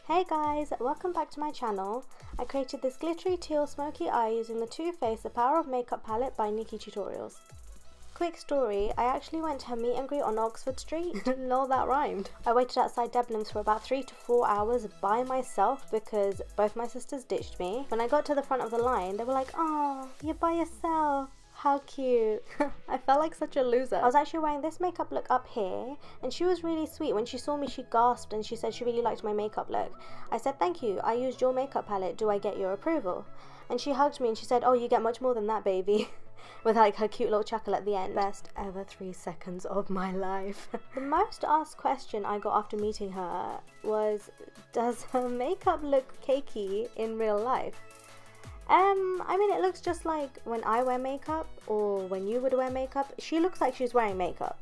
Hey guys, welcome back to my channel. I created this glittery teal smoky eye using the Too Faced The Power of Makeup palette by Nikkie Tutorials. Quick story, I actually went to her meet and greet on Oxford Street. Lol, that rhymed. I waited outside Debenhams for about 3 to 4 hours by myself because both my sisters ditched me. When I got to the front of the line, they were like, "Oh, you're by yourself. How cute." I felt like such a loser. I was actually wearing this makeup look up here, and she was really sweet. When she saw me, she gasped and she said she really liked my makeup look. I said, "Thank you, I used your makeup palette. Do I get your approval?" And she hugged me and she said, "Oh, you get much more than that, baby." With like her cute little chuckle at the end. Best ever 3 seconds of my life. The most asked question I got after meeting her was, does her makeup look cakey in real life? I mean, it looks just like when I wear makeup or when you would wear makeup. She looks like she's wearing makeup,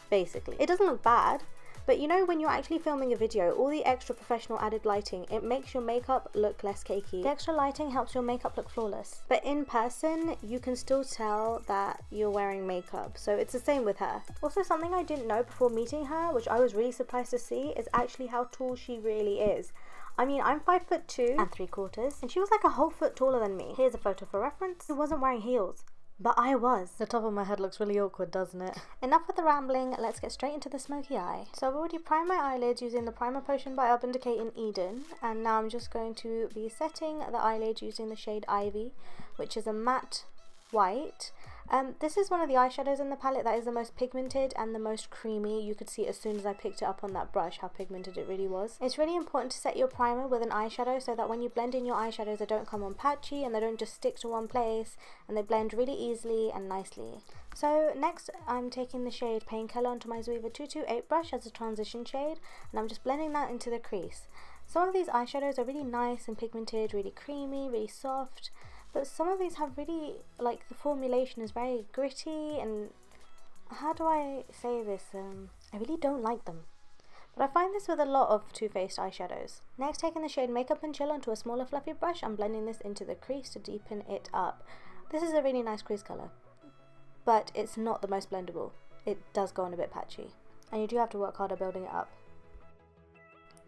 basically. It doesn't look bad, but you know, when you're actually filming a video, all the extra professional added lighting, it makes your makeup look less cakey. The extra lighting helps your makeup look flawless. But in person, you can still tell that you're wearing makeup, so it's the same with her. Also, something I didn't know before meeting her, which I was really surprised to see, is actually how tall she really is. I mean, I'm 5'2" and 3/4, and she was like a whole foot taller than me. Here's a photo for reference. She wasn't wearing heels, but I was. The top of my head looks really awkward, doesn't it? Enough with the rambling, let's get straight into the smoky eye. So I've already primed my eyelids using the Primer Potion by Urban Decay in Eden, and now I'm just going to be setting the eyelid using the shade Ivy, which is a matte white. This is one of the eyeshadows in the palette that is the most pigmented and the most creamy. You could see as soon as I picked it up on that brush how pigmented it really was. It's really important to set your primer with an eyeshadow so that when you blend in your eyeshadows, they don't come on patchy and they don't just stick to one place, and they blend really easily and nicely. So next I'm taking the shade Painkiller onto my Zoeva 228 brush as a transition shade, and I'm just blending that into the crease. Some of these eyeshadows are really nice and pigmented, really creamy, really soft. But some of these have really, like, the formulation is very gritty, and how do I say this? I really don't like them. But I find this with a lot of Too Faced eyeshadows. Next, taking the shade Makeup and Chill onto a smaller fluffy brush, I'm blending this into the crease to deepen it up. This is a really nice crease colour, but it's not the most blendable. It does go on a bit patchy, and you do have to work harder building it up.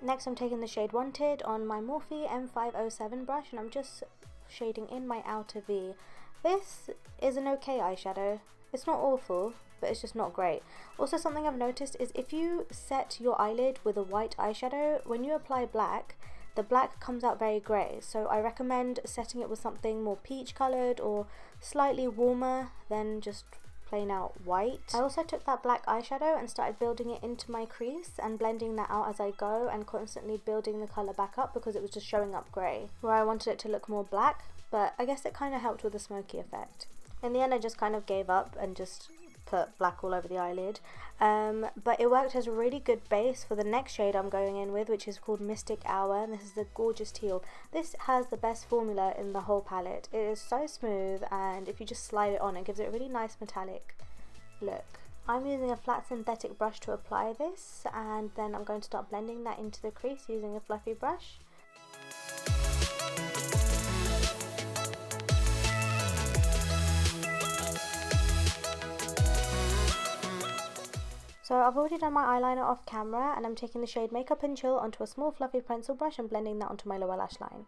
Next, I'm taking the shade Wanted on my Morphe M507 brush, and I'm just shading in my outer V. This is an okay eyeshadow. It's not awful, but it's just not great. Also, something I've noticed is if you set your eyelid with a white eyeshadow, when you apply black, the black comes out very grey. So I recommend setting it with something more peach coloured or slightly warmer than just plain out white. I also took that black eyeshadow and started building it into my crease and blending that out as I go, and constantly building the colour back up because it was just showing up grey where I wanted it to look more black, but I guess it kind of helped with the smoky effect. In the end, I just kind of gave up and just put black all over the eyelid, but it worked as a really good base for the next shade I'm going in with, which is called Mystic Hour, and this is the gorgeous teal. This has the best formula in the whole palette. It is so smooth, and if you just slide it on, it gives it a really nice metallic look. I'm using a flat synthetic brush to apply this, and then I'm going to start blending that into the crease using a fluffy brush. So I've already done my eyeliner off camera, and I'm taking the shade Makeup and Chill onto a small fluffy pencil brush and blending that onto my lower lash line.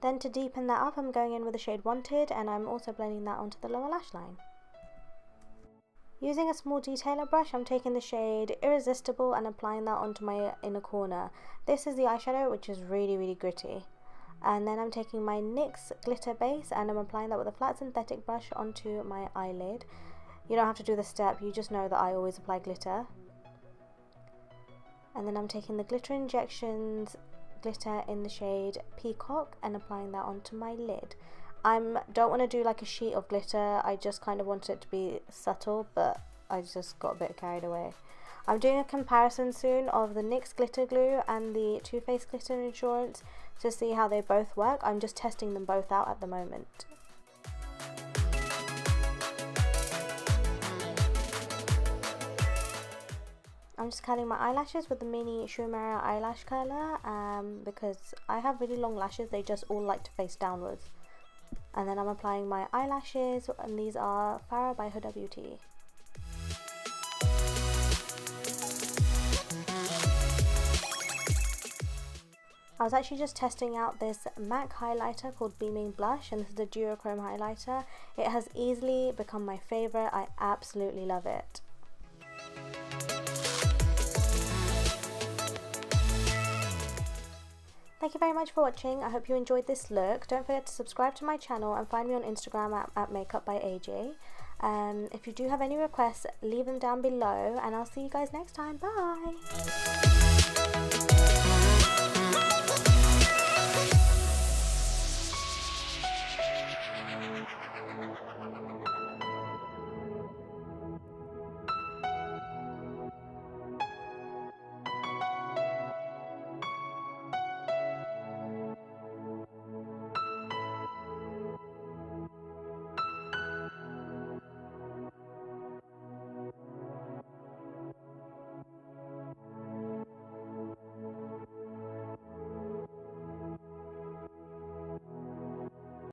Then to deepen that up, I'm going in with the shade Wanted, and I'm also blending that onto the lower lash line. Using a small detailer brush, I'm taking the shade Irresistible and applying that onto my inner corner. This is the eyeshadow, which is really, really gritty. And then I'm taking my NYX glitter base, and I'm applying that with a flat synthetic brush onto my eyelid. You don't have to do the step, you just know that I always apply glitter. And then I'm taking the Glitter Injections glitter in the shade Peacock and applying that onto my lid. I don't want to do like a sheet of glitter, I just kind of wanted it to be subtle, but I just got a bit carried away. I'm doing a comparison soon of the NYX glitter glue and the Too Faced glitter insurance to see how they both work. I'm just testing them both out at the moment. I'm just curling my eyelashes with the mini Shumera eyelash curler because I have really long lashes, they just all like to face downwards. And then I'm applying my eyelashes, and these are Farah by Huda Beauty. I was actually just testing out this MAC highlighter called Beaming Blush, and this is the duochrome highlighter. It has easily become my favourite. I absolutely love it. Thank you very much for watching. I hope you enjoyed this look. Don't forget to subscribe to my channel and find me on Instagram at Makeup by AJ. If you do have any requests, leave them down below, and I'll see you guys next time. Bye!